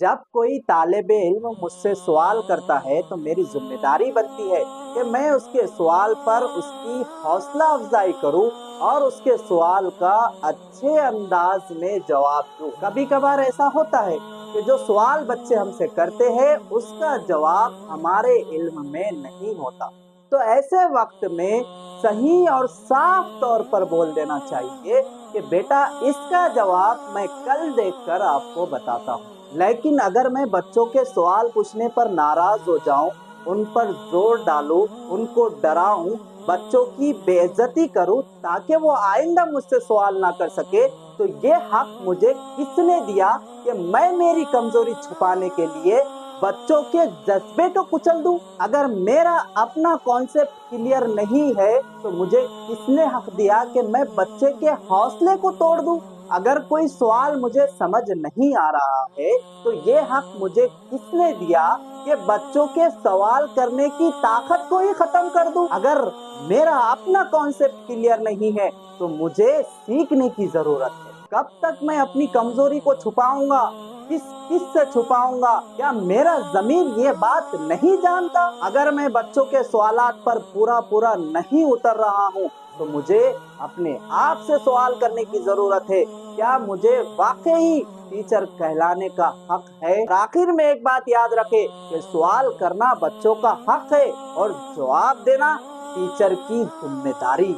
जब कोई तालिब इल्म मुझसे सवाल करता है तो मेरी जिम्मेदारी बनती है कि मैं उसके सवाल पर उसकी हौसला अफजाई करूं और उसके सवाल का अच्छे अंदाज में जवाब दूं। कभी कभार ऐसा होता है कि जो सवाल बच्चे हमसे करते हैं उसका जवाब हमारे इल्म में नहीं होता, तो ऐसे वक्त में सही और साफ तौर पर बोल देना चाहिए कि बेटा इसका जवाब मैं कल देखकर आपको बताता हूँ। लेकिन अगर मैं बच्चों के सवाल पूछने पर नाराज हो जाऊं, उन पर जोर डालूं, उनको डराऊं, बच्चों की बेइज्जती करूं ताकि वो आइंदा मुझसे सवाल ना कर सके, तो ये हक मुझे किसने दिया कि मैं मेरी कमजोरी छुपाने के लिए बच्चों के जज्बे को कुचल दूं? अगर मेरा अपना कॉन्सेप्ट क्लियर नहीं है तो मुझे किसने हक दिया कि मैं बच्चे के हौसले को तोड़ दूं? अगर कोई सवाल मुझे समझ नहीं आ रहा है तो ये हक मुझे किसने दिया कि बच्चों के सवाल करने की ताकत को ही खत्म कर दूं? अगर मेरा अपना कॉन्सेप्ट क्लियर नहीं है तो मुझे सीखने की जरूरत है। कब तक मैं अपनी कमजोरी को छुपाऊंगा? किस से छुपाऊंगा? क्या मेरा ज़मीर ये बात नहीं जानता? अगर मैं बच्चों के सवालात पर पूरा नहीं उतर रहा हूँ तो मुझे अपने आप से सवाल करने की जरूरत है, क्या मुझे वाकई टीचर कहलाने का हक है? आखिर में एक बात याद रखे कि सवाल करना बच्चों का हक है और जवाब देना टीचर की जिम्मेदारी।